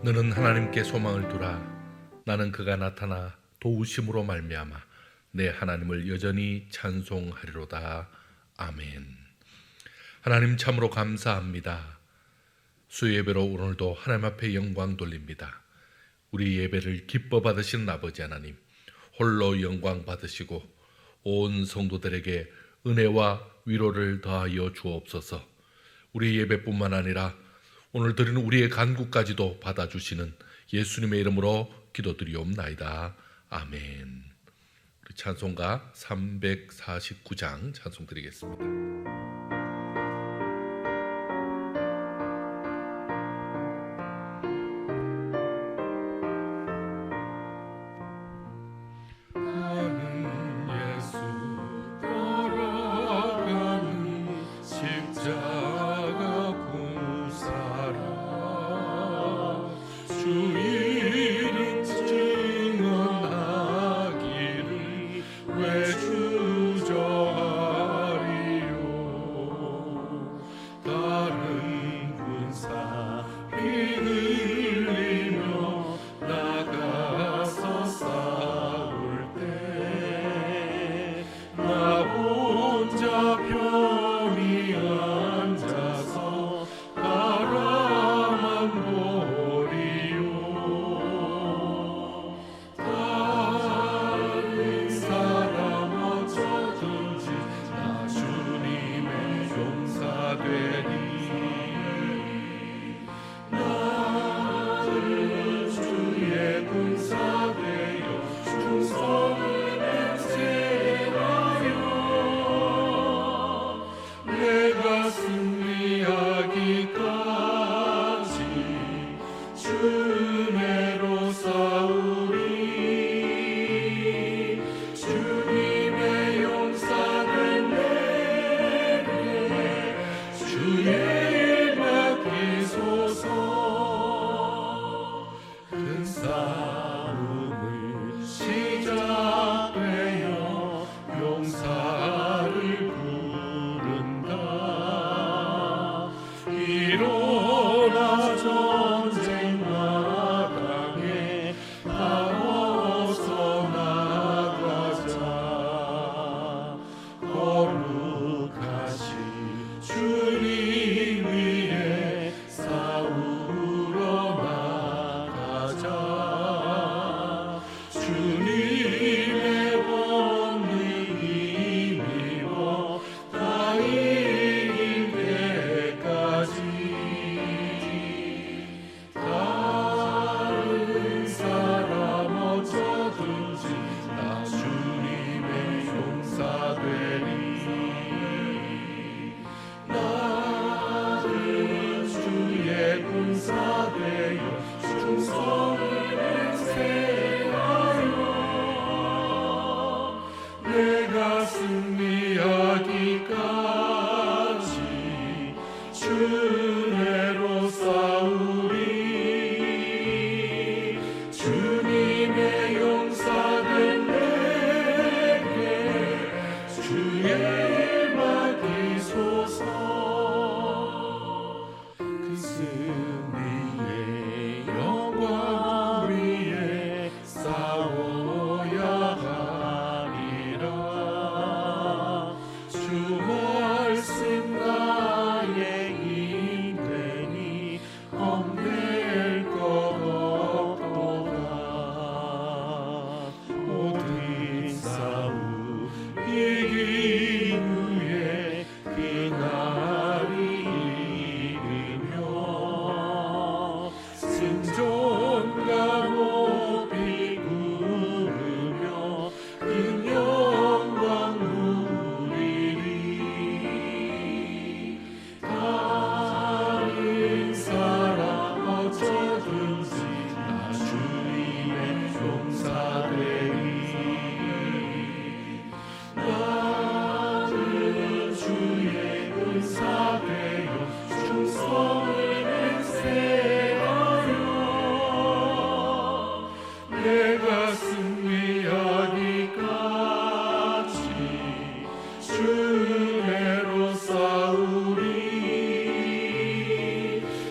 너는 하나님께 소망을 두라. 나는 그가 나타나 도우심으로 말미암아 내 하나님을 여전히 찬송하리로다. 아멘. 하나님 참으로 감사합니다. 수예배로 오늘도 하나님 앞에 영광 돌립니다. 우리 예배를 기뻐 받으시는 아버지 하나님, 홀로 영광 받으시고 온 성도들에게 은혜와 위로를 더하여 주옵소서. 우리 예배뿐만 아니라 오늘 드리는 우리의 간구까지도 받아주시는 예수님의 이름으로 기도드리옵나이다. 아멘. 우리 찬송가 349장 찬송 드리겠습니다.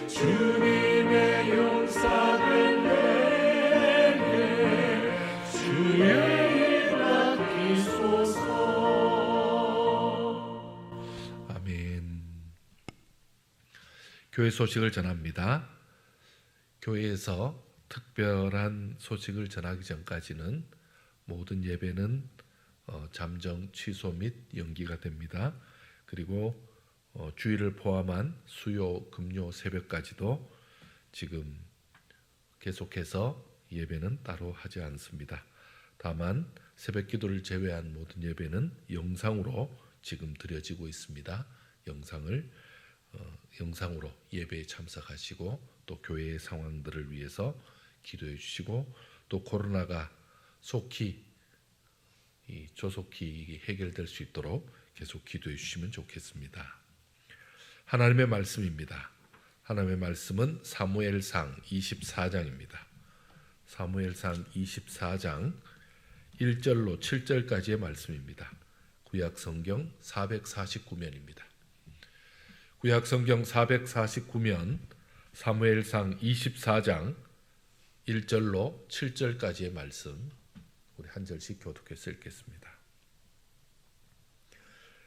주님의 용사 교회 소식을 전합니다. 교회에서 특별한 소식을 전하기 전까지는 모든 예배는 잠정 취소 및 연기가 됩니다. 그리고 주일을 포함한 수요, 금요, 새벽까지도 지금 계속해서 예배는 따로 하지 않습니다. 다만 새벽 기도를 제외한 모든 예배는 영상으로 지금 드려지고 있습니다. 영상으로 예배에 참석하시고 또 교회의 상황들을 위해서 기도해 주시고 또 코로나가 조속히 해결될 수 있도록 계속 기도해 주시면 좋겠습니다. 하나님의 말씀입니다. 하나님의 말씀은 사무엘상 24장입니다. 사무엘상 24장 1절로 7절까지의 말씀입니다. 구약성경 449면입니다. 구약성경 449면 사무엘상 24장 1절로 7절까지의 말씀 우리 한 절씩 교독해서 읽겠습니다.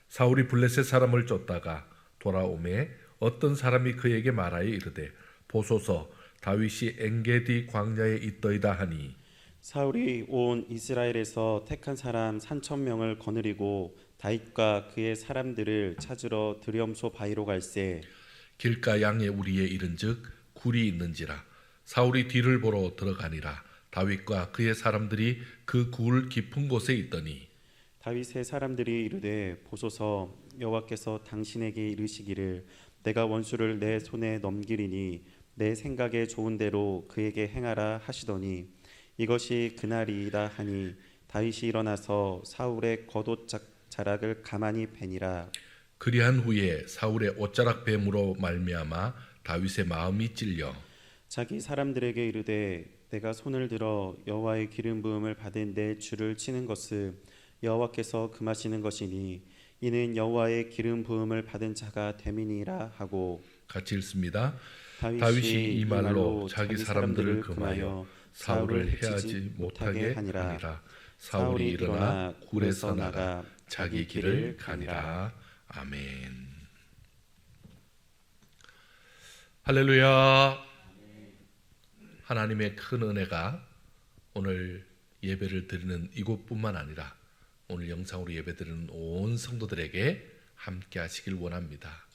사울이 블레셋 사람을 쫓다가 돌아오매 어떤 사람이 그에게 말하여 이르되 보소서 다윗이 엔게디 광야에 있더이다 하니 사울이 온 이스라엘에서 택한 사람 3,000명을 거느리고 다윗과 그의 사람들을 찾으러 드땰소 바위로 갈새 길가 양의 우리에 이른즉 굴이 있는지라 사울이 뒤를 보러 들어가니라 다윗과 그의 사람들이 그 굴 깊은 곳에 있더니 다윗의 사람들이 이르되 보소서 여호와께서 당신에게 이르시기를 내가 원수를 내 손에 넘기리니 내 생각에 좋은 대로 그에게 행하라 하시더니 이것이 그날이다 하니 다윗이 일어나서 사울의 겉옷자락을 가만히 베니라. 그리한 후에 사울의 옷자락 뱀으로 말미암아 다윗의 마음이 찔려 자기 사람들에게 이르되 내가 손을 들어 여호와의 기름 부음을 받은 내 주를 치는 것은 여호와께서 금하시는 것이니 이는 여호와의 기름 부음을 받은 자가 됨이니라 하고 같이 읽습니다. 다윗이 이 말로 자기 사람들을 금하여 사울을 해하지 못하게 하니라. 사울이 일어나 굴에서 나가 자기 길을 가니라. 아멘. 할렐루야. 하나님의 큰 은혜가 오늘 예배를 드리는 이곳뿐만 아니라 오늘 영상으로 예배드리는 온 성도들에게 함께 하시길 원합니다.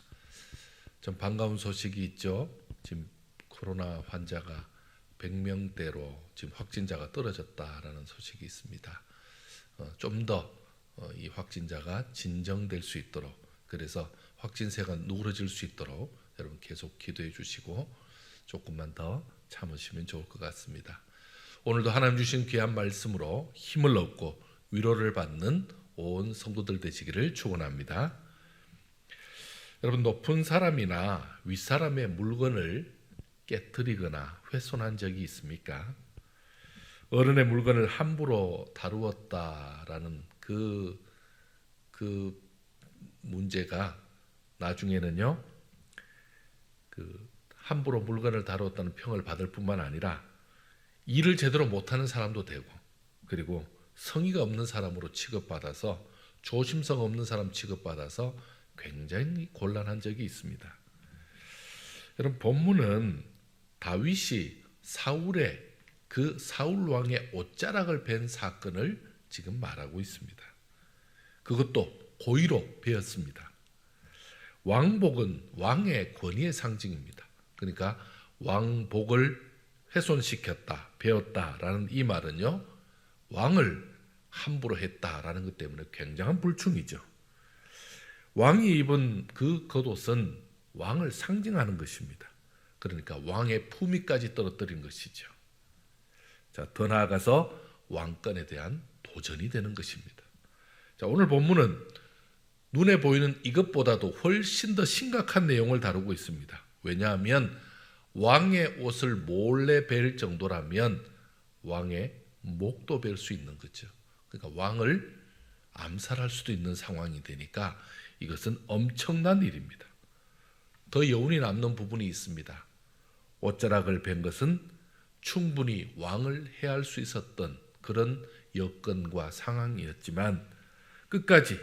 좀 반가운 소식이 있죠. 지금 코로나 환자가 100명대로 지금 확진자가 떨어졌다라는 소식이 있습니다. 좀 더 이 확진자가 진정될 수 있도록 그래서 확진세가 누그러질 수 있도록 여러분 계속 기도해 주시고 조금만 더 참으시면 좋을 것 같습니다. 오늘도 하나님 주신 귀한 말씀으로 힘을 얻고 위로를 받는 온 성도들 되시기를 축원합니다. 여러분 높은 사람이나 윗사람의 물건을 깨뜨리거나 훼손한 적이 있습니까? 어른의 물건을 함부로 다루었다라는 그 문제가 나중에는요 함부로 물건을 다루었다는 평을 받을 뿐만 아니라 일을 제대로 못하는 사람도 되고 그리고 성의가 없는 사람으로 취급받아서 조심성 없는 사람 취급받아서 굉장히 곤란한 적이 있습니다. 여러분 본문은 다윗이 사울 왕의 옷자락을 벤 사건을 지금 말하고 있습니다. 그것도 고의로 베었습니다. 왕복은 왕의 권위의 상징입니다. 그러니까 왕복을 훼손시켰다, 베었다라는 이 말은요 왕을 함부로 했다라는 것 때문에 굉장한 불충이죠. 왕이 입은 그 겉옷은 왕을 상징하는 것입니다. 그러니까 왕의 품위까지 떨어뜨린 것이죠. 자, 더 나아가서 왕권에 대한 도전이 되는 것입니다. 자, 오늘 본문은 눈에 보이는 이것보다도 훨씬 더 심각한 내용을 다루고 있습니다. 왜냐하면 왕의 옷을 몰래 벨 정도라면 왕의 목도 벨 수 있는 거죠. 그러니까 왕을 암살할 수도 있는 상황이 되니까 이것은 엄청난 일입니다. 더 여운이 남는 부분이 있습니다. 옷자락을 벤 것은 충분히 왕을 해할 수 있었던 그런 여건과 상황이었지만 끝까지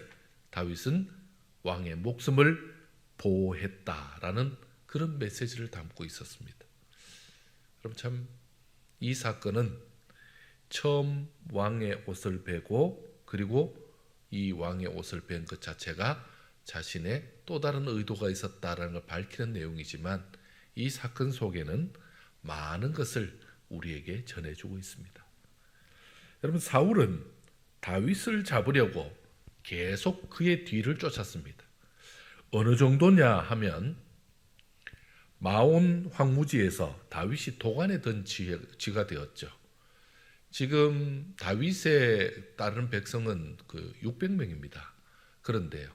다윗은 왕의 목숨을 보호했다라는 그런 메시지를 담고 있었습니다. 그럼 참 이 사건은 처음 왕의 옷을 베고 그리고 이 왕의 옷을 벤 것 자체가 자신의 또 다른 의도가 있었다라는 걸 밝히는 내용이지만 이 사건 속에는 많은 것을 우리에게 전해주고 있습니다. 여러분, 사울은 다윗을 잡으려고 계속 그의 뒤를 쫓았습니다. 어느 정도냐 하면 마온 황무지에서 다윗이 도관에 든 쥐가 되었죠. 지금 다윗에 따른 백성은 600명입니다. 그런데요,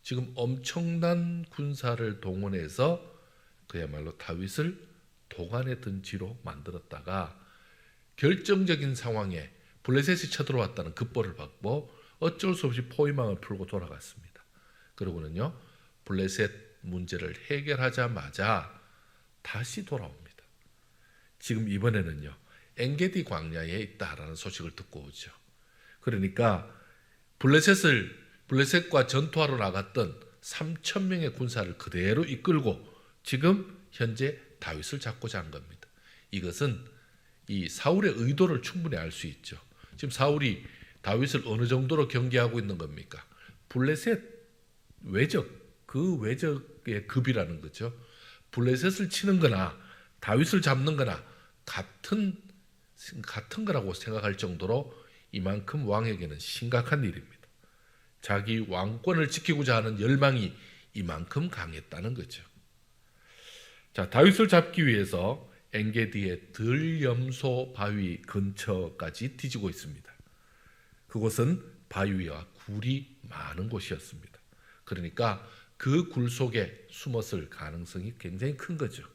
지금 엄청난 군사를 동원해서 그야말로 다윗을 도관에 든 쥐로 만들었다가 결정적인 상황에 블레셋이 쳐들어왔다는 급보를 받고 어쩔 수 없이 포위망을 풀고 돌아갔습니다. 그러고는요, 블레셋 문제를 해결하자마자 다시 돌아옵니다. 지금 이번에는요, 엔게디 광야에 있다라는 소식을 듣고 오죠. 그러니까 블레셋과 전투하러 나갔던 3,000명의 군사를 그대로 이끌고 지금 현재 다윗을 잡고자 한 겁니다. 이것은 이 사울의 의도를 충분히 알 수 있죠. 지금 사울이 다윗을 어느 정도로 경계하고 있는 겁니까? 블레셋 외적, 그 외적의 급이라는 거죠. 블레셋을 치는 거나 다윗을 잡는 거나 같은 거라고 생각할 정도로 이만큼 왕에게는 심각한 일입니다. 자기 왕권을 지키고자 하는 열망이 이만큼 강했다는 거죠. 자, 다윗을 잡기 위해서 엔게디의 들염소 바위 근처까지 뒤지고 있습니다. 그곳은 바위와 굴이 많은 곳이었습니다. 그러니까 그 굴 속에 숨었을 가능성이 굉장히 큰 거죠.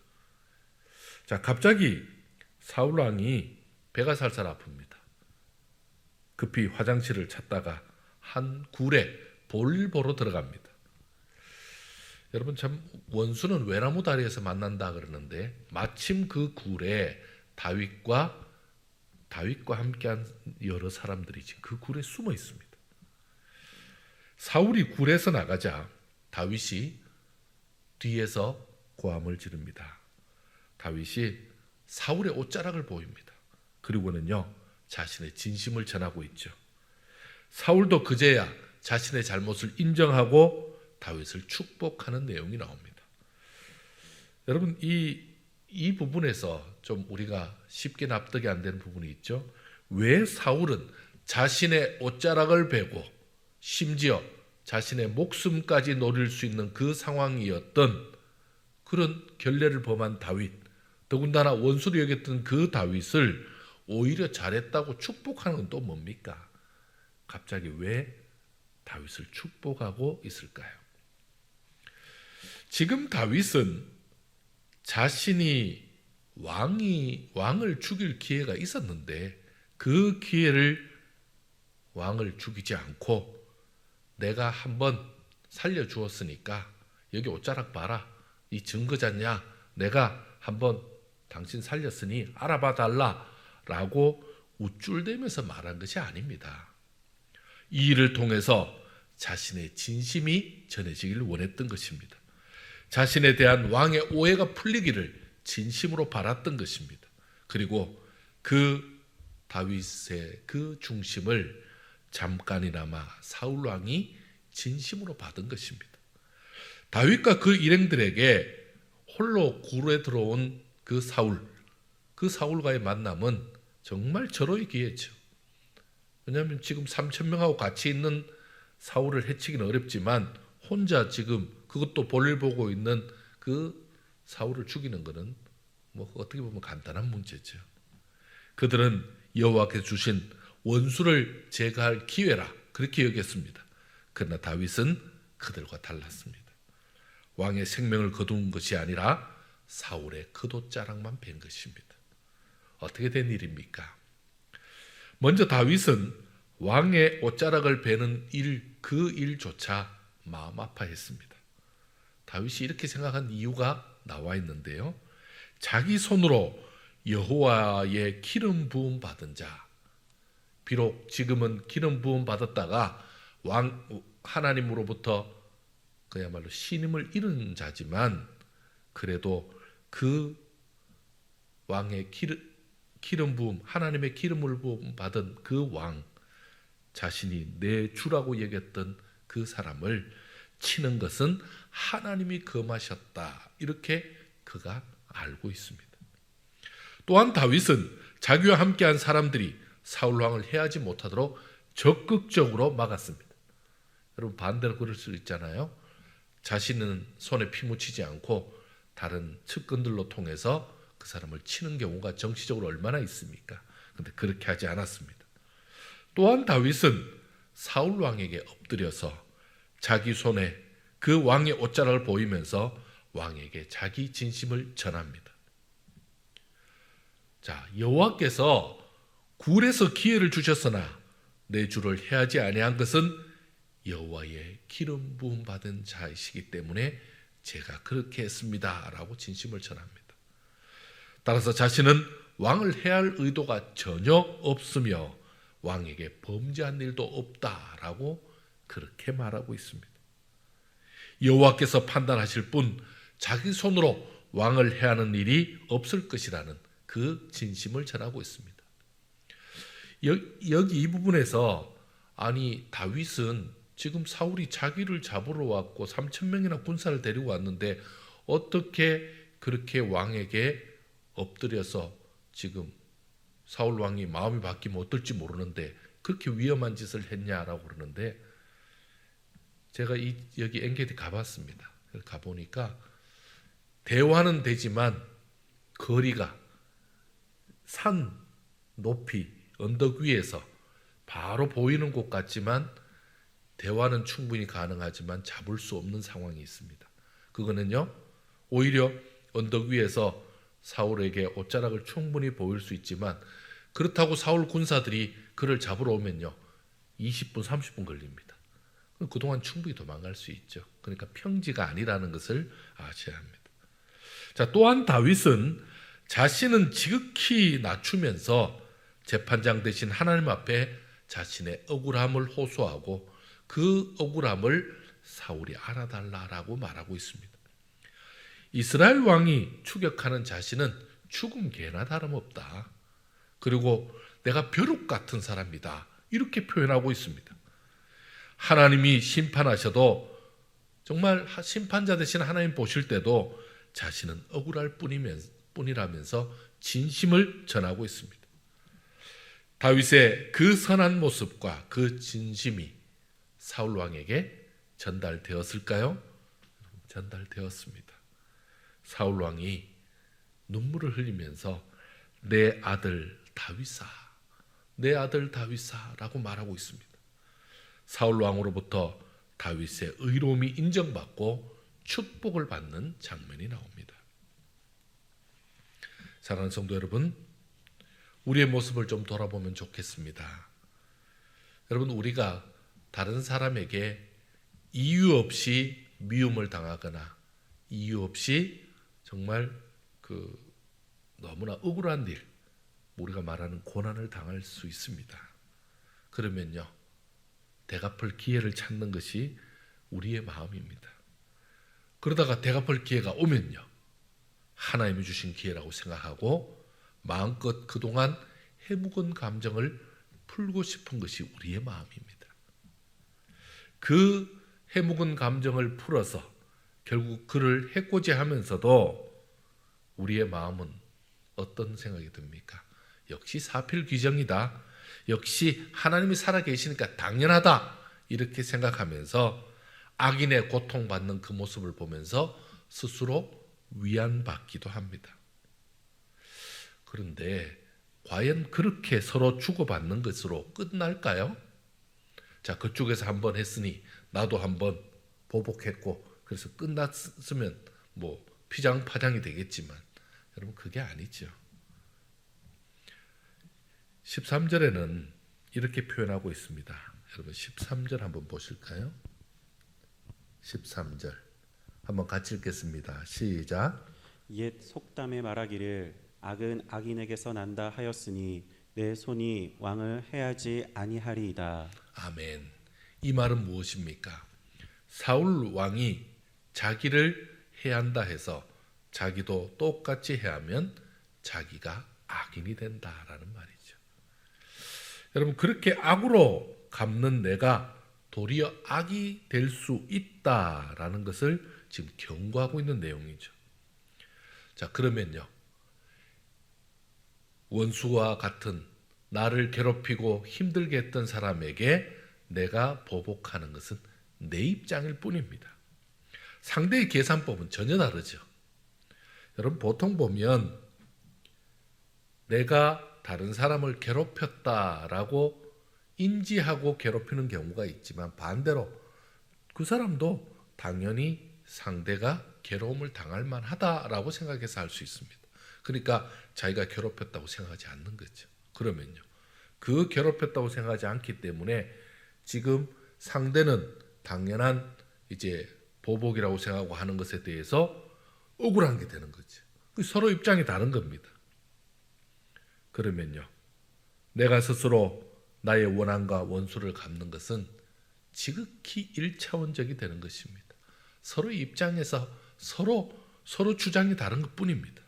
자, 갑자기 사울 왕이 배가 살살 아픕니다. 급히 화장실을 찾다가 한 굴에 볼 보러 들어갑니다. 여러분, 참 원수는 외나무 다리에서 만난다 그러는데 마침 그 굴에 다윗과 함께한 여러 사람들이 지금 그 굴에 숨어 있습니다. 사울이 굴에서 나가자 다윗이 뒤에서 고함을 지릅니다. 다윗이 사울의 옷자락을 보입니다. 그리고는요, 자신의 진심을 전하고 있죠. 사울도 그제야 자신의 잘못을 인정하고 다윗을 축복하는 내용이 나옵니다. 여러분, 이 부분에서 좀 우리가 쉽게 납득이 안 되는 부분이 있죠. 왜 사울은 자신의 옷자락을 베고 심지어 자신의 목숨까지 노릴 수 있는 그 상황이었던 그런 결례를 범한 다윗, 더군다나 원수로 여겼던 그 다윗을 오히려 잘했다고 축복하는 건 또 뭡니까? 갑자기 왜 다윗을 축복하고 있을까요? 지금 다윗은 자신이 왕을 죽일 기회가 있었는데 그 기회를 왕을 죽이지 않고 내가 한번 살려주었으니까 여기 옷자락 봐라, 이 증거잖냐, 내가 한번 당신 살렸으니 알아봐 달라 라고 우쭐대면서 말한 것이 아닙니다. 이 일을 통해서 자신의 진심이 전해지기를 원했던 것입니다. 자신에 대한 왕의 오해가 풀리기를 진심으로 바랐던 것입니다. 그리고 그 다윗의 그 중심을 잠깐이나마 사울 왕이 진심으로 받은 것입니다. 다윗과 그 일행들에게 홀로 굴에 들어온 그 사울과의 만남은 정말 절호의 기회죠. 왜냐하면 지금 3,000명하고 같이 있는 사울을 해치기는 어렵지만 혼자 지금 그것도 볼일 보고 있는 그 사울을 죽이는 것은 뭐 어떻게 보면 간단한 문제죠. 그들은 여호와께서 주신 원수를 제거할 기회라 그렇게 여겼습니다. 그러나 다윗은 그들과 달랐습니다. 왕의 생명을 거둔 것이 아니라 사울의 겉옷자락만 벤 것입니다. 어떻게 된 일입니까? 먼저 다윗은 왕의 옷자락을 베는 그 일조차 마음 아파했습니다. 다윗이 이렇게 생각한 이유가 나와 있는데요. 자기 손으로 여호와의 기름 부음 받은 자, 비록 지금은 기름 부음 받았다가 하나님으로부터 그야말로 신임을 잃은 자지만 그래도 그 왕의 기름 부음, 하나님의 기름을 부음 받은 그 왕, 자신이 내 주라고 여겼던 그 사람을 치는 것은 하나님이 금하셨다, 이렇게 그가 알고 있습니다. 또한 다윗은 자기와 함께한 사람들이 사울 왕을 해하지 못하도록 적극적으로 막았습니다. 여러분, 반대로 그럴 수 있잖아요. 자신은 손에 피 묻히지 않고 다른 측근들로 통해서 그 사람을 치는 경우가 정치적으로 얼마나 있습니까? 그런데 그렇게 하지 않았습니다. 또한 다윗은 사울 왕에게 엎드려서 자기 손에 그 왕의 옷자락을 보이면서 왕에게 자기 진심을 전합니다. 자, 여호와께서 굴에서 기회를 주셨으나 내 주를 해하지 아니한 것은 여호와의 기름 부음 받은 자이시기 때문에 제가 그렇게 했습니다 라고 진심을 전합니다. 따라서 자신은 왕을 해할 의도가 전혀 없으며 왕에게 범죄한 일도 없다라고 그렇게 말하고 있습니다. 여호와께서 판단하실 뿐 자기 손으로 왕을 해하는 일이 없을 것이라는 그 진심을 전하고 있습니다. 여기 이 부분에서 아니 다윗은 지금 사울이 자기를 잡으러 왔고 3,000명이나 군사를 데리고 왔는데 어떻게 그렇게 왕에게 엎드려서 지금 사울 왕이 마음이 바뀌면 어떨지 모르는데 그렇게 위험한 짓을 했냐라고 그러는데, 제가 여기 엔게디 가봤습니다. 가보니까 대화는 되지만 거리가 산 높이 언덕 위에서 바로 보이는 곳 같지만 대화는 충분히 가능하지만 잡을 수 없는 상황이 있습니다. 그거는요, 오히려 언덕 위에서 사울에게 옷자락을 충분히 보일 수 있지만 그렇다고 사울 군사들이 그를 잡으러 오면요 20분 30분 걸립니다. 그동안 충분히 도망갈 수 있죠. 그러니까 평지가 아니라는 것을 아셔야 합니다. 자, 또한 다윗은 자신은 지극히 낮추면서 재판장 대신 하나님 앞에 자신의 억울함을 호소하고 그 억울함을 사울이 알아달라라고 말하고 있습니다. 이스라엘 왕이 추격하는 자신은 죽은 개나 다름없다. 그리고 내가 벼룩 같은 사람이다, 이렇게 표현하고 있습니다. 하나님이 심판하셔도 정말 심판자 대신 하나님 보실 때도 자신은 억울할 뿐이라면서 진심을 전하고 있습니다. 다윗의 그 선한 모습과 그 진심이 사울 왕에게 전달되었을까요? 전달되었습니다. 사울 왕이 눈물을 흘리면서 내 아들 다윗아, 내 아들 다윗아 라고 말하고 있습니다. 사울 왕으로부터 다윗의 의로움이 인정받고 축복을 받는 장면이 나옵니다. 사랑하는 성도 여러분, 우리의 모습을 좀 돌아보면 좋겠습니다. 여러분, 우리가 다른 사람에게 이유 없이 미움을 당하거나 이유 없이 정말 너무나 억울한 일, 우리가 말하는 고난을 당할 수 있습니다. 그러면요, 대갚을 기회를 찾는 것이 우리의 마음입니다. 그러다가 대갚을 기회가 오면요, 하나님이 주신 기회라고 생각하고 마음껏 그동안 해묵은 감정을 풀고 싶은 것이 우리의 마음입니다. 그 해묵은 감정을 풀어서 결국 그를 해코지하면서도 우리의 마음은 어떤 생각이 듭니까? 역시 사필귀정이다, 역시 하나님이 살아계시니까 당연하다, 이렇게 생각하면서 악인의 고통받는 그 모습을 보면서 스스로 위안받기도 합니다. 그런데 과연 그렇게 서로 주고받는 것으로 끝날까요? 자, 그쪽에서 한번 했으니 나도 한번 보복했고 그래서 끝났으면 뭐 피장파장이 되겠지만 여러분, 그게 아니죠. 13절에는 이렇게 표현하고 있습니다. 여러분, 13절 한번 보실까요? 13절 한번 같이 읽겠습니다. 시작. 옛 속담에 말하기를 악은 악인에게서 난다 하였으니 내 손이 왕을 해하지 아니하리이다. 아멘. 이 말은 무엇입니까? 사울 왕이 자기를 해한다 해서 자기도 똑같이 해하면 자기가 악인이 된다라는 말이죠. 여러분, 그렇게 악으로 갚는 내가 도리어 악이 될 수 있다라는 것을 지금 경고하고 있는 내용이죠. 자, 그러면요, 원수와 같은 나를 괴롭히고 힘들게 했던 사람에게 내가 보복하는 것은 내 입장일 뿐입니다. 상대의 계산법은 전혀 다르죠. 여러분, 보통 보면 내가 다른 사람을 괴롭혔다라고 인지하고 괴롭히는 경우가 있지만, 반대로 그 사람도 당연히 상대가 괴로움을 당할 만하다라고 생각해서 할 수 있습니다. 그러니까 자기가 괴롭혔다고 생각하지 않는 거죠. 그러면요, 그 괴롭혔다고 생각하지 않기 때문에 지금 상대는 당연한 이제 보복이라고 생각하고 하는 것에 대해서 억울한 게 되는 거죠. 서로 입장이 다른 겁니다. 그러면요, 내가 스스로 나의 원한과 원수를 갚는 것은 지극히 1차원적이 되는 것입니다. 서로의 입장에서 서로 주장이 다른 것뿐입니다.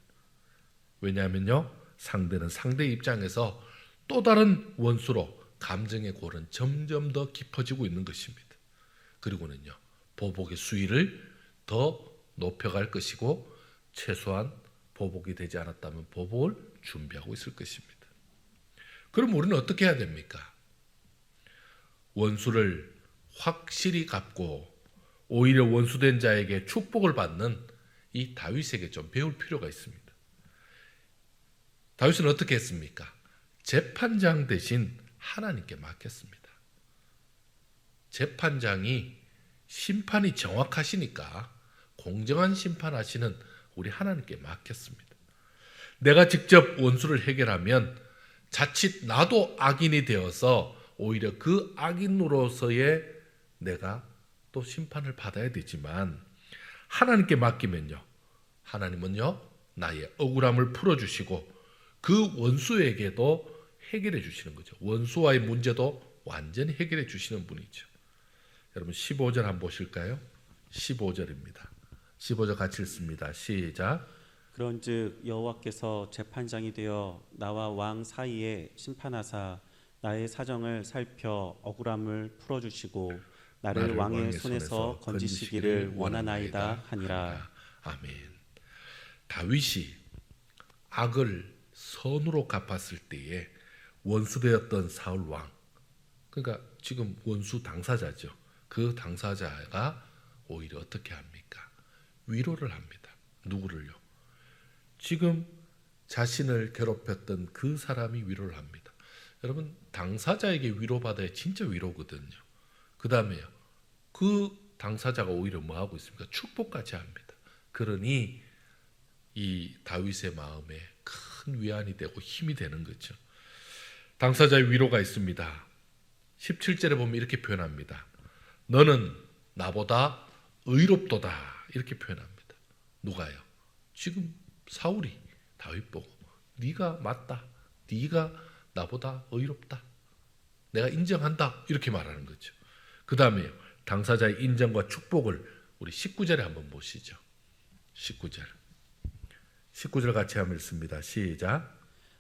왜냐하면요, 상대는 상대의 입장에서 또 다른 원수로 감정의 골은 점점 더 깊어지고 있는 것입니다. 그리고는요, 보복의 수위를 더 높여갈 것이고, 최소한 보복이 되지 않았다면 보복을 준비하고 있을 것입니다. 그럼 우리는 어떻게 해야 됩니까? 원수를 확실히 갚고 오히려 원수된 자에게 축복을 받는 이 다윗에게 좀 배울 필요가 있습니다. 다윗은 어떻게 했습니까? 재판장 대신 하나님께 맡겼습니다. 재판장이 심판이 정확하시니까 공정한 심판하시는 우리 하나님께 맡겼습니다. 내가 직접 원수를 해결하면 자칫 나도 악인이 되어서 오히려 그 악인으로서의 내가 또 심판을 받아야 되지만, 하나님께 맡기면요, 하나님은요 나의 억울함을 풀어주시고 그 원수에게도 해결해 주시는 거죠. 원수와의 문제도 완전히 해결해 주시는 분이죠. 여러분, 15절 한번 보실까요? 15절입니다. 15절 같이 읽습니다. 시작. 그런즉 여호와께서 재판장이 되어 나와 왕 사이에 심판하사 나의 사정을 살펴 억울함을 풀어주시고 나를 왕의 손에서 건지시기를 원하나이다 하니라. 아멘. 다윗이 악을 선으로 갚았을 때에 원수되었던 사울 왕, 그러니까 지금 원수 당사자죠. 그 당사자가 오히려 어떻게 합니까? 위로를 합니다. 누구를요? 지금 자신을 괴롭혔던 그 사람이 위로를 합니다. 여러분, 당사자에게 위로받아야 진짜 위로거든요. 그 다음에요, 그 당사자가 오히려 뭐 하고 있습니까? 축복까지 합니다. 그러니 이 다윗의 마음에 큰 위안이 되고 힘이 되는 거죠. 당사자의 위로가 있습니다. 17절에 보면 이렇게 표현합니다. 너는 나보다 의롭도다, 이렇게 표현합니다. 누가요? 지금 사울이 다윗 보고 네가 맞다, 네가 나보다 의롭다, 내가 인정한다, 이렇게 말하는 거죠. 그 다음에 당사자의 인정과 축복을 우리 19절에 한번 보시죠. 19절 같이 한번 읽습니다. 시작.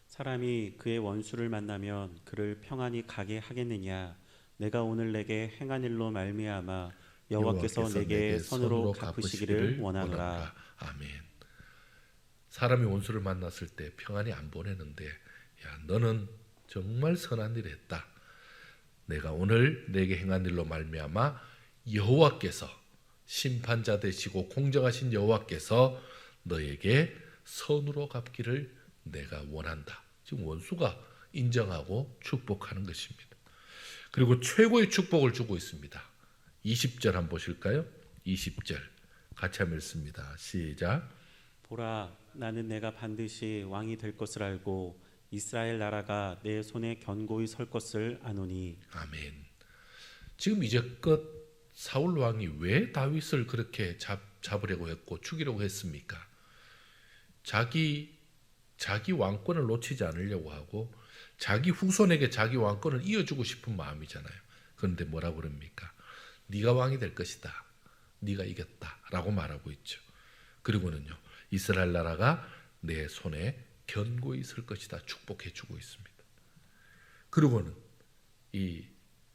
사람이 그의 원수를 만나면 그를 평안히 가게 하겠느냐? 내가 오늘 내게 행한 일로 말미암아 여호와께서 내게 선으로 갚으시기를 원하노라. 아멘. 사람이 원수를 만났을 때 평안히 안 보내는데, 야, 너는 정말 선한 일을 했다. 내가 오늘 내게 행한 일로 말미암아 여호와께서, 심판자 되시고 공정하신 여호와께서 너에게 선으로 갚기를 내가 원한다. 지금 원수가 인정하고 축복하는 것입니다. 그리고 최고의 축복을 주고 있습니다. 20절 한번 보실까요? 20절 같이 한번 읽습니다. 시작. 보라, 나는 내가 반드시 왕이 될 것을 알고 이스라엘 나라가 내 손에 견고히 설 것을 아노니. 아멘. 지금 이제껏 사울 왕이 왜 다윗을 그렇게 잡으려고 했고 죽이려고 했습니까? 자기 왕권을 놓치지 않으려고 하고 자기 후손에게 자기 왕권을 이어주고 싶은 마음이잖아요. 그런데 뭐라고 그럽니까? 네가 왕이 될 것이다, 네가 이겼다 라고 말하고 있죠. 그리고는요, 이스라엘 나라가 내 손에 견고히 있을 것이다 축복해 주고 있습니다. 그리고는 이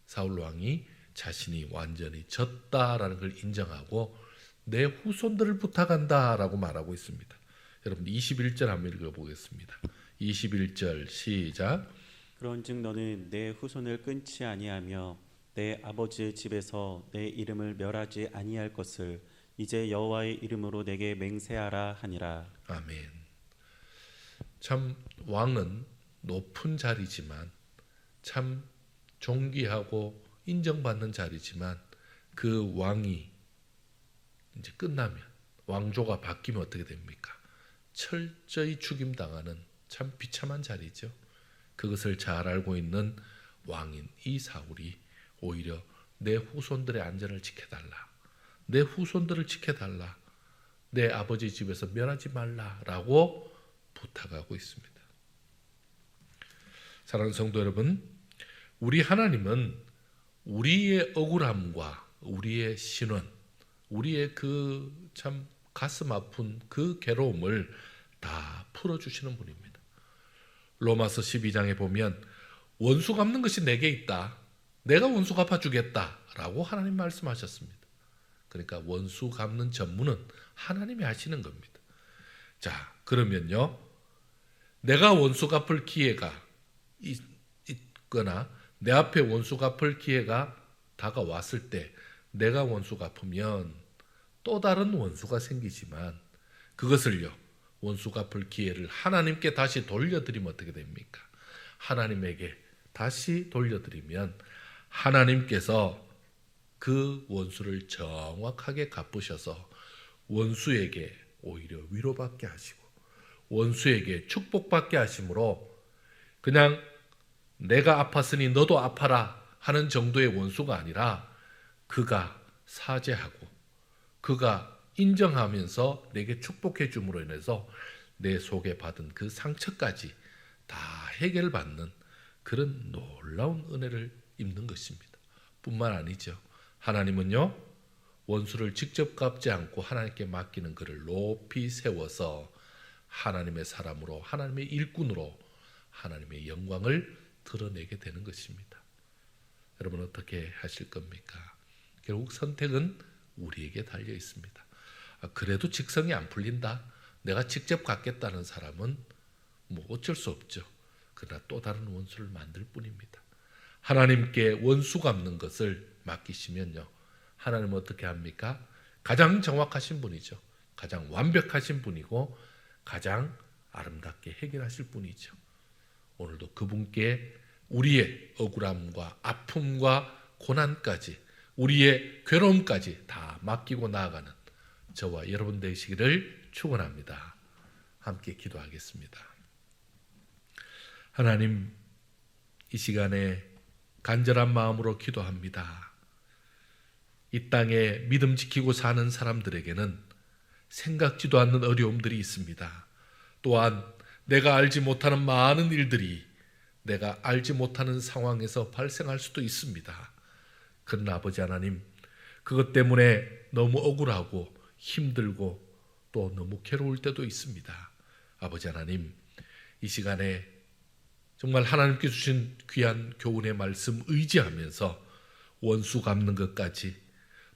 사울 왕이 자신이 완전히 졌다라는 걸 인정하고 내 후손들을 부탁한다라고 말하고 있습니다. 여러분 21절 한번 읽어보겠습니다. 21절 시작. 그런즉 너는 내 후손을 끊지 아니하며 내 아버지의 집에서 내 이름을 멸하지 아니할 것을 이제 여호와의 이름으로 내게 맹세하라 하니라. 아멘. 참 왕은 높은 자리지만 참 존귀하고 인정받는 자리지만 그 왕이 이제 끝나면 왕조가 바뀌면 어떻게 됩니까? 철저히 죽임당하는 참 비참한 자리죠. 그것을 잘 알고 있는 왕인 이 사울이 오히려 내 후손들의 안전을 지켜달라, 내 후손들을 지켜달라, 내 아버지 집에서 멸하지 말라라고 부탁하고 있습니다. 사랑하는 성도 여러분, 우리 하나님은 우리의 억울함과 우리의 신원, 우리의 그 참 가슴 아픈 그 괴로움을 다 풀어주시는 분입니다. 로마서 12장에 보면 원수 갚는 것이 내게 있다, 내가 원수 갚아주겠다라고 하나님 말씀하셨습니다. 그러니까 원수 갚는 전무는 하나님이 하시는 겁니다. 자, 그러면요, 내가 원수 갚을 기회가 있거나 내 앞에 원수 갚을 기회가 다가왔을 때 내가 원수 갚으면 또 다른 원수가 생기지만 그것을요, 원수 갚을 기회를 하나님께 다시 돌려드리면 어떻게 됩니까? 하나님에게 다시 돌려드리면 하나님께서 그 원수를 정확하게 갚으셔서 원수에게 오히려 위로받게 하시고 원수에게 축복받게 하심으로 그냥 내가 아팠으니 너도 아파라 하는 정도의 원수가 아니라 그가 사죄하고 그가 인정하면서 내게 축복해 줌으로 인해서 내 속에 받은 그 상처까지 다 해결받는 그런 놀라운 은혜를 입는 것입니다. 뿐만 아니죠. 하나님은요, 원수를 직접 갚지 않고 하나님께 맡기는 그를 높이 세워서 하나님의 사람으로, 하나님의 일꾼으로 하나님의 영광을 드러내게 되는 것입니다. 여러분 어떻게 하실 겁니까? 결국 선택은 우리에게 달려 있습니다. 그래도 직성이 안 풀린다, 내가 직접 갚겠다는 사람은 뭐 어쩔 수 없죠. 그러나 또 다른 원수를 만들 뿐입니다. 하나님께 원수 갚는 것을 맡기시면요, 하나님은 어떻게 합니까? 가장 정확하신 분이죠. 가장 완벽하신 분이고 가장 아름답게 해결하실 분이죠. 오늘도 그분께 우리의 억울함과 아픔과 고난까지, 우리의 괴로움까지 다 맡기고 나아가는 저와 여러분 되시기를 축원합니다. 함께 기도하겠습니다. 하나님, 이 시간에 간절한 마음으로 기도합니다. 이 땅에 믿음 지키고 사는 사람들에게는 생각지도 않는 어려움들이 있습니다. 또한 내가 알지 못하는 많은 일들이 내가 알지 못하는 상황에서 발생할 수도 있습니다. 그러나 아버지 하나님, 그것 때문에 너무 억울하고 힘들고 또 너무 괴로울 때도 있습니다. 아버지 하나님, 이 시간에 정말 하나님께 주신 귀한 교훈의 말씀 의지하면서 원수 갚는 것까지,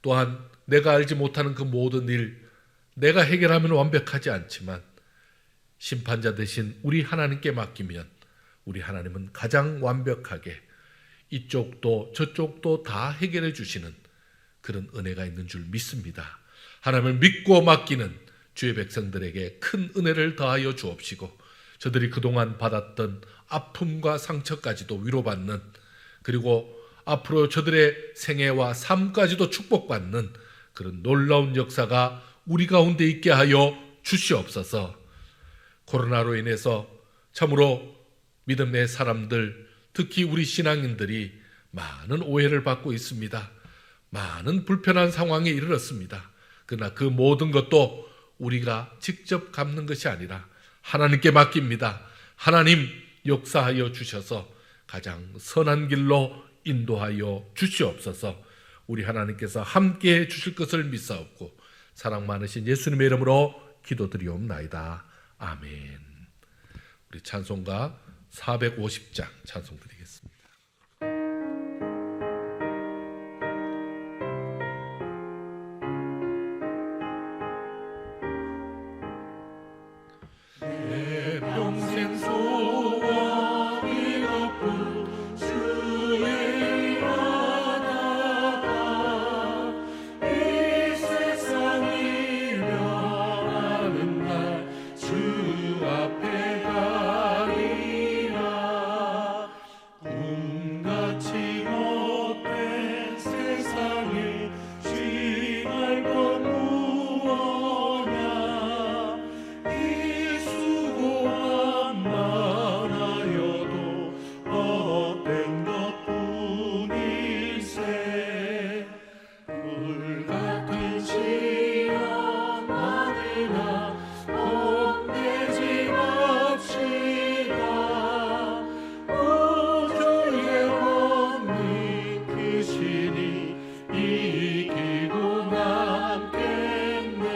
또한 내가 알지 못하는 그 모든 일, 내가 해결하면 완벽하지 않지만 심판자 되신 우리 하나님께 맡기면 우리 하나님은 가장 완벽하게 이쪽도 저쪽도 다 해결해 주시는 그런 은혜가 있는 줄 믿습니다. 하나님을 믿고 맡기는 주의 백성들에게 큰 은혜를 더하여 주옵시고 저들이 그동안 받았던 아픔과 상처까지도 위로받는, 그리고 앞으로 저들의 생애와 삶까지도 축복받는 그런 놀라운 역사가 우리 가운데 있게 하여 주시옵소서. 코로나로 인해서 참으로 믿음의 사람들, 특히 우리 신앙인들이 많은 오해를 받고 있습니다. 많은 불편한 상황에 이르렀습니다. 그러나 그 모든 것도 우리가 직접 갚는 것이 아니라 하나님께 맡깁니다. 하나님 역사하여 주셔서 가장 선한 길로 인도하여 주시옵소서. 우리 하나님께서 함께해 주실 것을 믿사옵고 사랑 많으신 예수님의 이름으로 기도드리옵나이다. 아멘. 우리 찬송가 450장 찬송 드리겠습니다. 내 평생 소원이 높은 주의 일하다가 이 세상이 변하는 날 주 앞에 가리라. 꿈같이 못된 세상에 쥐갈 것 무엇냐. 이 수고만 많아여도 헛된 것뿐일세. 불같은 시험 많으나 혼내지 맙시다. 우주의 원리 크시니 이기고 남겠네.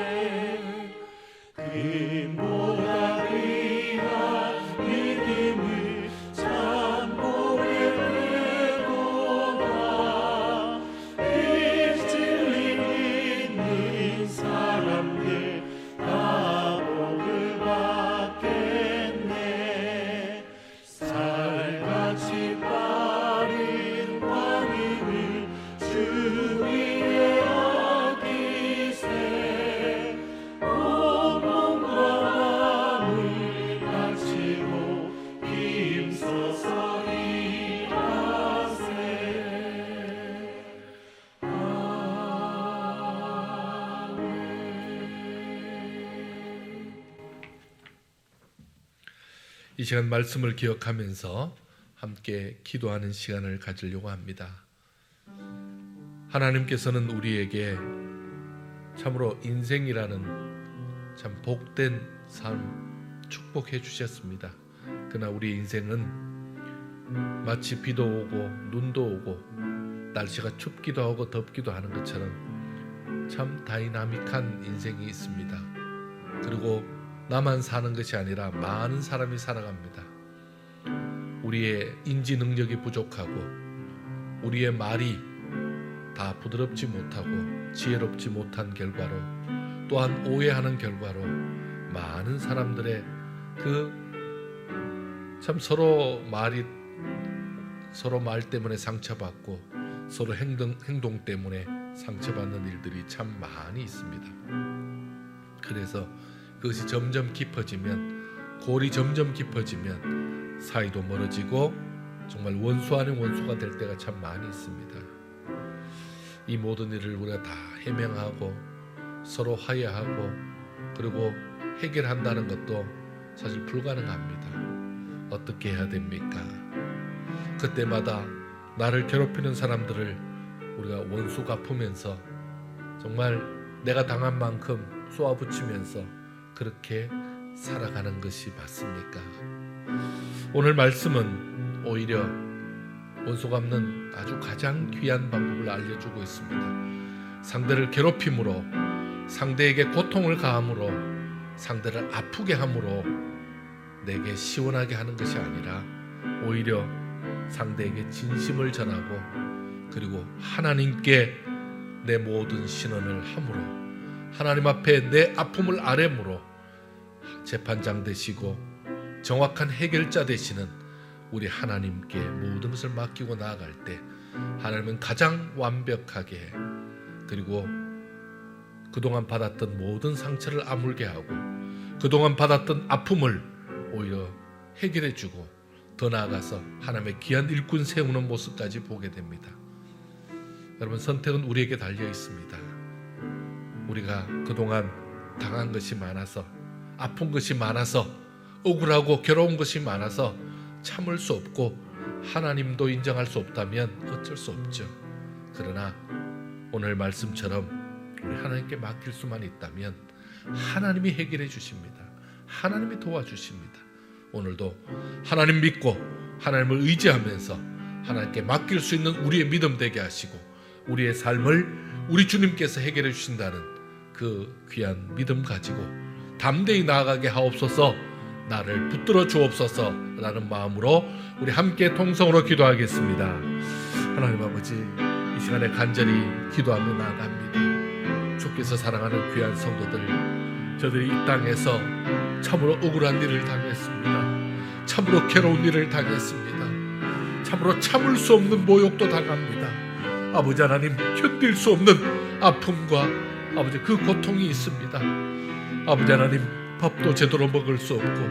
그보다 귀한 믿음을 참고해 되도다. 이 진리 믿는 사람들 다 복을 받겠네. 살같이 빠른 방임을 주 위에 어기세. 온 몸과 마음을 바치고 힘써서 일하세. 이 시간 말씀을 기억하면서 함께 기도하는 시간을 가지려고 합니다. 하나님께서는 우리에게 참으로 인생이라는 참 복된 삶 축복해 주셨습니다. 그러나 우리 인생은 마치 비도 오고 눈도 오고 날씨가 춥기도 하고 덥기도 하는 것처럼 참 다이나믹한 인생이 있습니다. 그리고 나만 사는 것이 아니라 많은 사람이 살아갑니다. 우리의 인지 능력이 부족하고 우리의 말이 다 부드럽지 못하고 지혜롭지 못한 결과로, 또한 오해하는 결과로 많은 사람들의 참 서로 말 때문에 상처받고 서로 행동 때문에 상처받는 일들이 참 많이 있습니다. 그래서 그것이 점점 깊어지면, 골이 점점 깊어지면 사이도 멀어지고 정말 원수 아닌 원수가 될 때가 참 많이 있습니다. 이 모든 일을 우리가 다 해명하고 서로 화해하고 그리고 해결한다는 것도 사실 불가능합니다. 어떻게 해야 됩니까? 그때마다 나를 괴롭히는 사람들을 우리가 원수 갚으면서 정말 내가 당한 만큼 쏘아붙이면서 그렇게 살아가는 것이 맞습니까? 오늘 말씀은 오히려 원수 갚는 아주 가장 귀한 방법을 알려주고 있습니다. 상대를 괴롭힘으로, 상대에게 고통을 가함으로, 상대를 아프게 함으로 내게 시원하게 하는 것이 아니라 오히려 상대에게 진심을 전하고 그리고 하나님께 내 모든 신원을 함으로 하나님 앞에 내 아픔을 아뢰므로 재판장 되시고 정확한 해결자 되시는 우리 하나님께 모든 것을 맡기고 나아갈 때 하나님은 가장 완벽하게 그리고 그동안 받았던 모든 상처를 아물게 하고 그동안 받았던 아픔을 오히려 해결해 주고 더 나아가서 하나님의 귀한 일꾼 세우는 모습까지 보게 됩니다. 여러분, 선택은 우리에게 달려 있습니다. 우리가 그동안 당한 것이 많아서, 아픈 것이 많아서, 억울하고 괴로운 것이 많아서 참을 수 없고 하나님도 인정할 수 없다면 어쩔 수 없죠. 그러나 오늘 말씀처럼 우리 하나님께 맡길 수만 있다면 하나님이 해결해 주십니다. 하나님이 도와주십니다. 오늘도 하나님 믿고 하나님을 의지하면서 하나님께 맡길 수 있는 우리의 믿음 되게 하시고 우리의 삶을 우리 주님께서 해결해 주신다는 그 귀한 믿음 가지고 담대히 나아가게 하옵소서. 나를 붙들어 주옵소서 라는 마음으로 우리 함께 통성으로 기도하겠습니다. 하나님 아버지, 이 시간에 간절히 기도하며 나아갑니다. 주께서 사랑하는 귀한 성도들, 저들이 이 땅에서 참으로 억울한 일을 당했습니다. 참으로 괴로운 일을 당했습니다. 참으로 참을 수 없는 모욕도 당합니다. 아버지 하나님, 견딜 수 없는 아픔과 아버지 그 고통이 있습니다. 아버지 하나님, 밥도 제대로 먹을 수 없고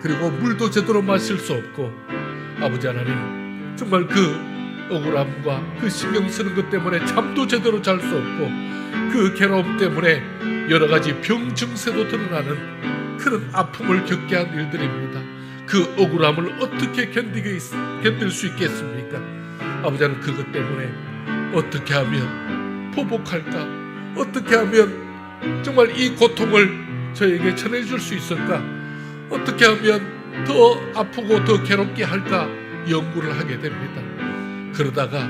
그리고 물도 제대로 마실 수 없고 아버지 하나님, 정말 그 억울함과 그 신경 쓰는 것 때문에 잠도 제대로 잘 수 없고 그 괴로움 때문에 여러 가지 병 증세도 드러나는 그런 아픔을 겪게 한 일들입니다. 그 억울함을 어떻게 견딜 수 있겠습니까? 아버지 하나님, 그것 때문에 어떻게 하면 보복할까? 어떻게 하면 정말 이 고통을 저에게 전해줄 수 있을까? 어떻게 하면 더 아프고 더 괴롭게 할까 연구를 하게 됩니다. 그러다가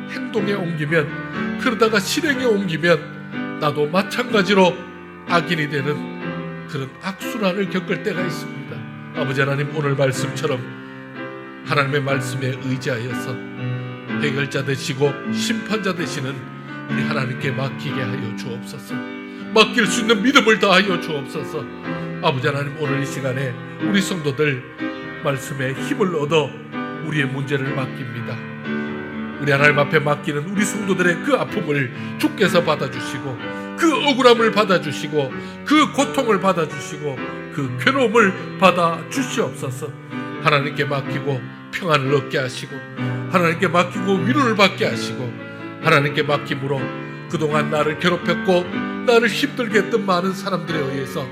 행동에 옮기면, 그러다가 실행에 옮기면 나도 마찬가지로 악인이 되는 그런 악순환을 겪을 때가 있습니다. 아버지 하나님, 오늘 말씀처럼 하나님의 말씀에 의지하여서 해결자 되시고 심판자 되시는 우리 하나님께 맡기게 하여 주옵소서. 맡길 수 있는 믿음을 다하여 주옵소서. 아버지 하나님, 오늘 이 시간에 우리 성도들 말씀에 힘을 얻어 우리의 문제를 맡깁니다. 우리 하나님 앞에 맡기는 우리 성도들의 그 아픔을 주께서 받아주시고 그 억울함을 받아주시고 그 고통을 받아주시고 그 괴로움을 받아주시옵소서. 하나님께 맡기고 평안을 얻게 하시고 하나님께 맡기고 위로를 받게 하시고 하나님께 맡김으로 그동안 나를 괴롭혔고 나를 힘들게 했던 많은 사람들에 의해서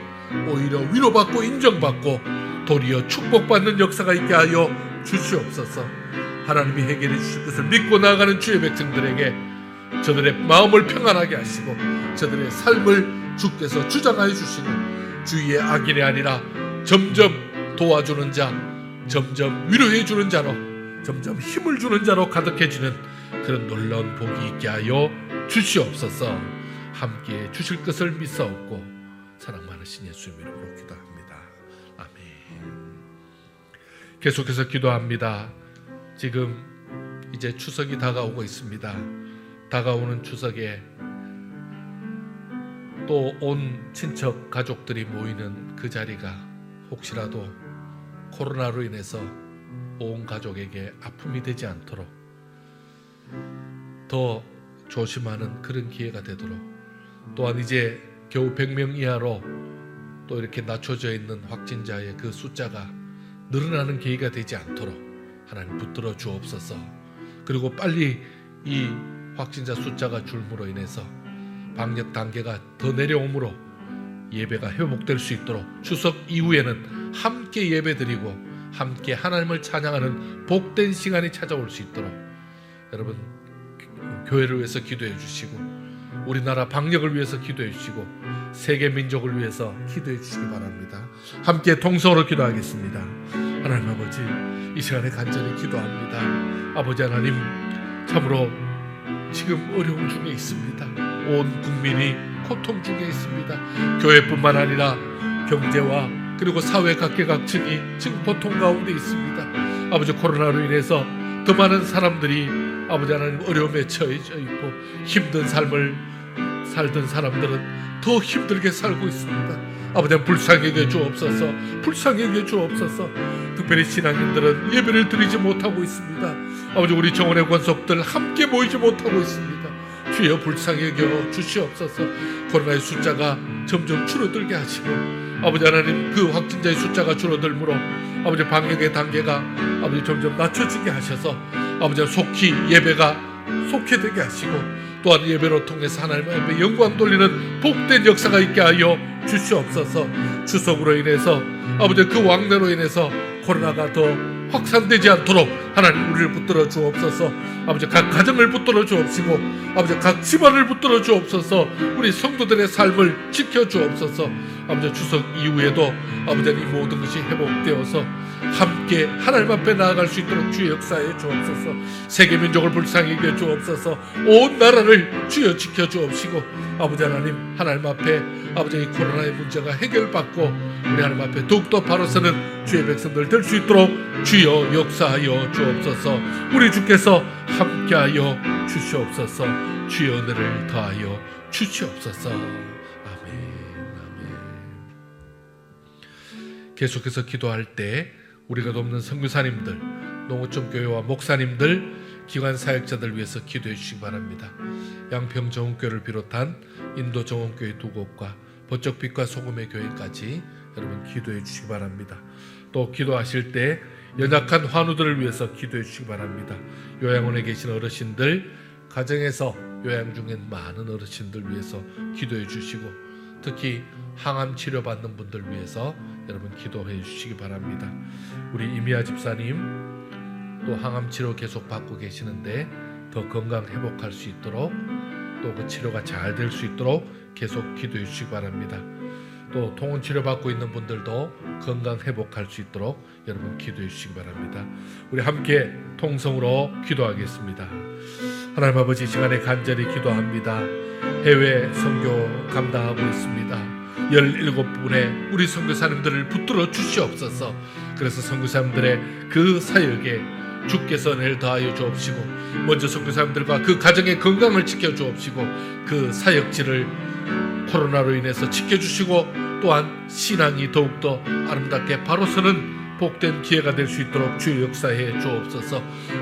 오히려 위로받고 인정받고 도리어 축복받는 역사가 있게 하여 주시옵소서. 하나님이 해결해 주실 것을 믿고 나아가는 주의 백성들에게 저들의 마음을 평안하게 하시고 저들의 삶을 주께서 주장하여 주시고 주위의 악인이 아니라 점점 도와주는 자, 점점 위로해 주는 자로, 점점 힘을 주는 자로 가득해지는 그런 놀라운 복이 있게 하여 주시옵소서. 함께 주실 것을 믿사옵고 사랑 많으신 예수님 이름으로 기도합니다. 아멘. 계속해서 기도합니다. 지금 이제 추석이 다가오고 있습니다. 다가오는 추석에 또 온 친척 가족들이 모이는 그 자리가 혹시라도 코로나로 인해서 온 가족에게 아픔이 되지 않도록 더 조심하는 그런 기회가 되도록, 또한 이제 겨우 100명 이하로 또 이렇게 낮춰져 있는 확진자의 그 숫자가 늘어나는 계기가 되지 않도록 하나님 붙들어 주옵소서. 그리고 빨리 이 확진자 숫자가 줄므로 인해서 방역 단계가 더 내려오므로 예배가 회복될 수 있도록 추석 이후에는 함께 예배드리고 함께 하나님을 찬양하는 복된 시간이 찾아올 수 있도록 여러분 교회를 위해서 기도해 주시고 우리나라 방역을 위해서 기도해 주시고 세계 민족을 위해서 기도해 주시기 바랍니다. 함께 통성으로 기도하겠습니다. 하나님 아버지, 이 시간에 간절히 기도합니다. 아버지 하나님, 참으로 지금 어려움 중에 있습니다. 온 국민이 고통 중에 있습니다. 교회뿐만 아니라 경제와 그리고 사회 각계각층이 지금 고통 가운데 있습니다. 아버지, 코로나로 인해서 더 많은 사람들이 아버지 하나님 어려움에 처해져 있고 힘든 삶을 살던 사람들은 더 힘들게 살고 있습니다. 아버지, 불쌍히 여겨 주옵소서. 불쌍히 여겨 주옵소서. 특별히 신앙인들은 예배를 드리지 못하고 있습니다. 아버지, 우리 정원의 권속들 함께 모이지 못하고 있습니다. 주여 불쌍히 여겨 주시옵소서. 코로나의 숫자가 점점 줄어들게 하시고 아버지 하나님, 그 확진자의 숫자가 줄어들므로 아버지 방역의 단계가 아버지 점점 낮춰지게 하셔서 아버지 속히 예배가 속히 되게 하시고 또한 예배로 통해서 하나님 앞에 영광 돌리는 복된 역사가 있게 하여 주시옵소서. 추석으로 인해서 아버지 그 왕래로 인해서 코로나가 더 확산되지 않도록 하나님 우리를 붙들어 주옵소서. 아버지 각 가정을 붙들어 주옵시고 아버지 각 집안을 붙들어 주옵소서. 우리 성도들의 삶을 지켜 주옵소서. 아버지 추석 이후에도 아버지 이 모든 것이 회복되어서 함께 하나님 앞에 나아갈 수 있도록 주의 역사에 주옵소서. 세계 민족을 불쌍히 여겨 주옵소서. 온 나라를 주여 지켜 주옵시고 아버지 하나님 앞에 아버지 이 코로나의 문제가 해결받고 우리 하나님 앞에 더욱더 바로 서는 주의 백성들 될 수 있도록 주여 역사하여 주옵소서. 우리 주께서 함께하여 주시옵소서. 주의 은혜를 더하여 주시옵소서. 아멘. 계속해서 기도할 때 우리가 돕는 선교사님들, 농어촌교회와 목사님들, 기관 사역자들 위해서 기도해 주시기 바랍니다. 양평 정원교회를 비롯한 인도 정원교회 2곳과 버쩍빛과 소금의 교회까지 여러분 기도해 주시기 바랍니다. 또 기도하실 때 연약한 환우들을 위해서 기도해 주시기 바랍니다. 요양원에 계신 어르신들, 가정에서 요양 중인 많은 어르신들 위해서 기도해 주시고 특히 항암 치료받는 분들 위해서 여러분 기도해 주시기 바랍니다. 우리 이미아 집사님 또 항암 치료 계속 받고 계시는데 더 건강 회복할 수 있도록 또 그 치료가 잘 될 수 있도록 계속 기도해 주시기 바랍니다. 또 통원 치료 받고 있는 분들도 건강 회복할 수 있도록 여러분 기도해 주시기 바랍니다. 우리 함께 통성으로 기도하겠습니다. 하나님 아버지, 시간에 간절히 기도합니다. 해외 선교 감당하고 있습니다. 17분의 우리 선교사님들을 붙들어 주시옵소서. 그래서 선교사님들의 그 사역에 주께서 은혜를 더하여 주옵시고 먼저 선교사님들과 그 가정의 건강을 지켜주옵시고 그 사역지를 코로나로 인해서 지켜주시고 또한 신앙이 더욱더 아름답게 바로 서는 복된 기회가 될 수 있도록 주의 역사해 주옵소서.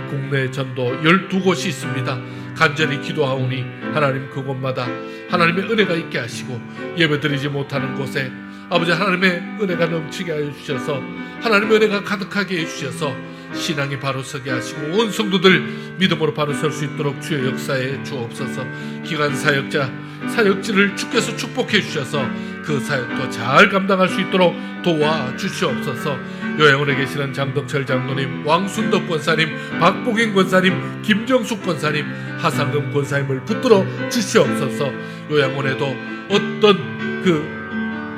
국내 전도 12곳이 있습니다. 간절히 기도하오니 하나님 그곳마다 하나님의 은혜가 있게 하시고 예배드리지 못하는 곳에 아버지 하나님의 은혜가 넘치게 하여 주셔서 하나님의 은혜가 가득하게 해주셔서 신앙이 바로 서게 하시고 온 성도들 믿음으로 바로 설 수 있도록 주의 역사에 주옵소서. 기관 사역자 사역지를 주께서 축복해 주셔서 그 사역도 잘 감당할 수 있도록 도와주시옵소서. 요양원에 계시는 장덕철 장로님, 왕순덕 권사님, 박복인 권사님, 김정숙 권사님, 하상금 권사님을 붙들어 주시옵소서. 요양원에도 어떤 그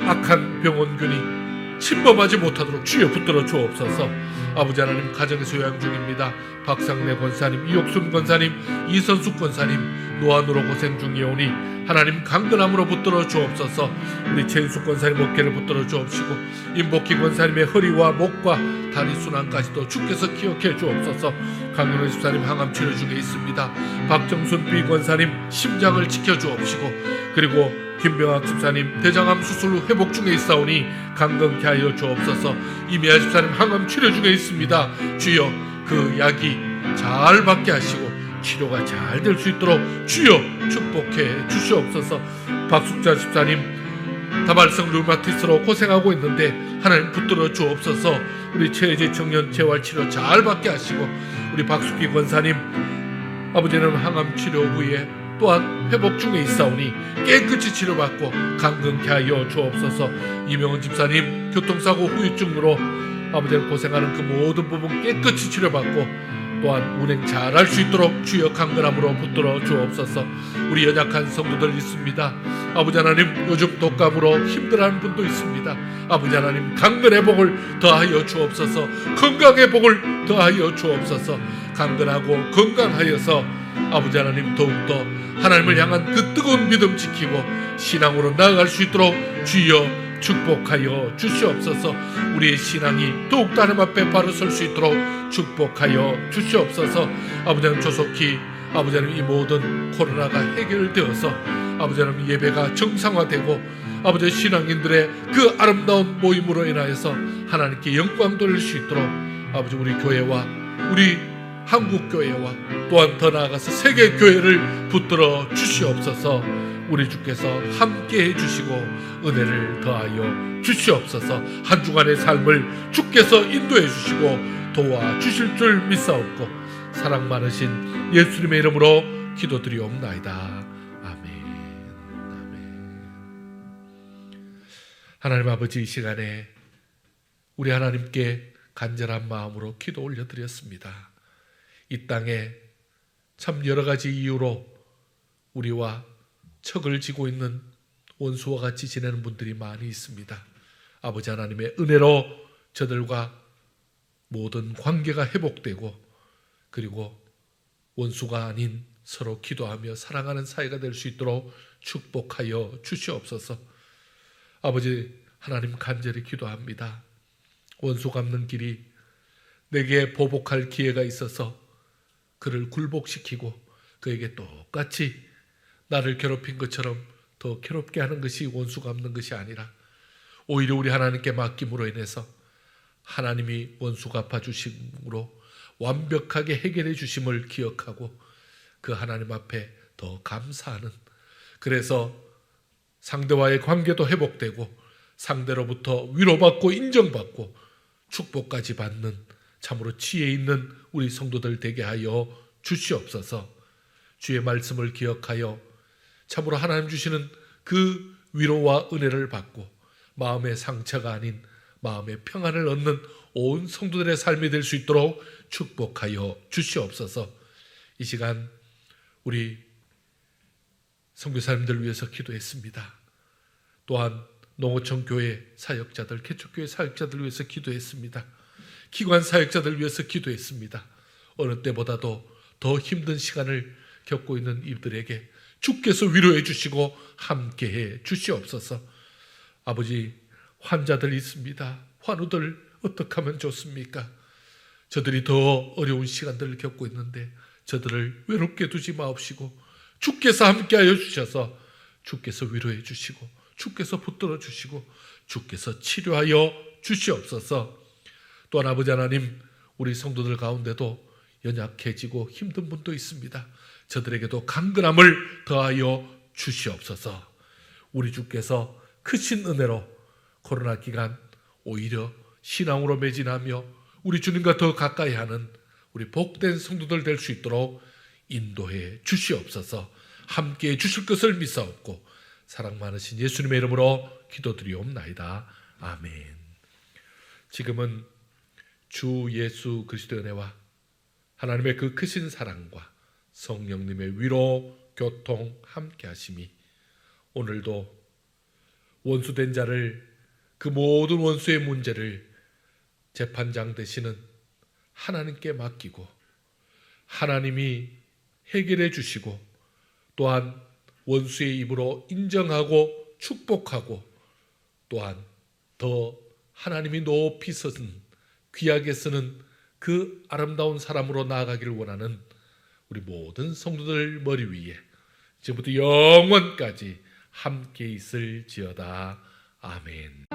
악한 병원균이 침범하지 못하도록 주여 붙들어 주옵소서. 아버지 하나님, 가정에서 요양 중입니다. 박상래 권사님, 이옥순 권사님, 이선숙 권사님 노안으로 고생 중이오니 하나님 강건함으로 붙들어 주옵소서. 우리 최인숙 권사님 어깨를 붙들어 주옵시고 임복희 권사님의 허리와 목과 다리 순환까지도 주께서 기억해 주옵소서. 강윤호 집사님 항암 치료 중에 있습니다. 박정순 비 권사님 심장을 지켜 주옵시고 그리고 김병학 집사님 대장암 수술 후 회복 중에 있사오니 강건케 하여 주옵소서. 이미아 집사님 항암 치료 중에 있습니다. 주여 그 약이 잘 받게 하시고 치료가 잘 될 수 있도록 주여 축복해 주시옵소서. 박숙자 집사님 다발성 류마티스로 고생하고 있는데 하나님 붙들어 주옵소서. 우리 최재 청년 재활치료 잘 받게 하시고 우리 박숙기 권사님 아버지는 항암 치료 후에 또한 회복 중에 있사오니 깨끗이 치료받고 강건케 하여 주옵소서. 이명은 집사님 교통사고 후유증으로 아버지는 고생하는 그 모든 부분 깨끗이 치료받고 또한 운행 잘할 수 있도록 주여 강건함으로 붙들어 주옵소서. 우리 연약한 성도들 있습니다. 아버지 하나님 요즘 독감으로 힘들어하는 분도 있습니다. 아버지 하나님 강건의 복을 더하여 주옵소서. 건강의 복을 더하여 주옵소서. 강건하고 건강하여서 아버지 하나님 더욱더 하나님을 향한 그 뜨거운 믿음 지키고 신앙으로 나아갈 수 있도록 주여 축복하여 주시옵소서. 우리의 신앙이 더욱 하나님 앞에 바로 설 수 있도록 축복하여 주시옵소서. 아버지 하나님 조속히 아버지 하나님 이 모든 코로나가 해결되어서 아버지 하나님 예배가 정상화되고 아버지 신앙인들의 그 아름다운 모임으로 인하여서 하나님께 영광 돌릴 수 있도록 아버지 우리 교회와 우리 한국교회와 또한 더 나아가서 세계교회를 붙들어 주시옵소서. 우리 주께서 함께 해주시고 은혜를 더하여 주시옵소서. 한 주간의 삶을 주께서 인도해 주시고 도와주실 줄 믿사옵고 사랑 많으신 예수님의 이름으로 기도드리옵나이다. 아멘. 하나님 아버지, 이 시간에 우리 하나님께 간절한 마음으로 기도 올려드렸습니다. 이 땅에 참 여러 가지 이유로 우리와 척을 지고 있는 원수와 같이 지내는 분들이 많이 있습니다. 아버지 하나님의 은혜로 저들과 모든 관계가 회복되고 그리고 원수가 아닌 서로 기도하며 사랑하는 사이가 될 수 있도록 축복하여 주시옵소서. 아버지 하나님 간절히 기도합니다. 원수 갚는 길이 내게 보복할 기회가 있어서 그를 굴복시키고 그에게 똑같이 나를 괴롭힌 것처럼 더 괴롭게 하는 것이 원수 갚는 것이 아니라 오히려 우리 하나님께 맡김으로 인해서 하나님이 원수 갚아주심으로 완벽하게 해결해 주심을 기억하고 그 하나님 앞에 더 감사하는, 그래서 상대와의 관계도 회복되고 상대로부터 위로받고 인정받고 축복까지 받는 참으로 지혜 있는 우리 성도들 되게 하여 주시옵소서. 주의 말씀을 기억하여 참으로 하나님 주시는 그 위로와 은혜를 받고 마음의 상처가 아닌 마음의 평안을 얻는 온 성도들의 삶이 될 수 있도록 축복하여 주시옵소서. 이 시간 우리 선교사님들 위해서 기도했습니다. 또한 농어촌 교회 사역자들, 개척교회 사역자들 위해서 기도했습니다. 기관 사역자들 위해서 기도했습니다. 어느 때보다도 더 힘든 시간을 겪고 있는 이들에게 주께서 위로해 주시고 함께해 주시옵소서. 아버지, 환자들 있습니다. 환우들 어떻게 하면 좋습니까? 저들이 더 어려운 시간들을 겪고 있는데 저들을 외롭게 두지 마옵시고 주께서 함께하여 주셔서 주께서 위로해 주시고 주께서 붙들어 주시고 주께서 치료하여 주시옵소서. 또한 아버지 하나님, 우리 성도들 가운데도 연약해지고 힘든 분도 있습니다. 저들에게도 강건함을 더하여 주시옵소서. 우리 주께서 크신 은혜로 코로나 기간 오히려 신앙으로 매진하며 우리 주님과 더 가까이 하는 우리 복된 성도들 될 수 있도록 인도해 주시옵소서. 함께해 주실 것을 믿사옵고 사랑 많으신 예수님의 이름으로 기도드리옵나이다. 아멘. 지금은 주 예수 그리스도의 은혜와 하나님의 그 크신 사랑과 성령님의 위로, 교통, 함께 하심이 오늘도 원수된 자를, 그 모든 원수의 문제를 재판장 되시는 하나님께 맡기고 하나님이 해결해 주시고 또한 원수의 입으로 인정하고 축복하고 또한 더 하나님이 높이 서는 귀하게 쓰는 그 아름다운 사람으로 나아가기를 원하는 우리 모든 성도들 머리 위에 지금부터 영원까지 함께 있을지어다. 아멘.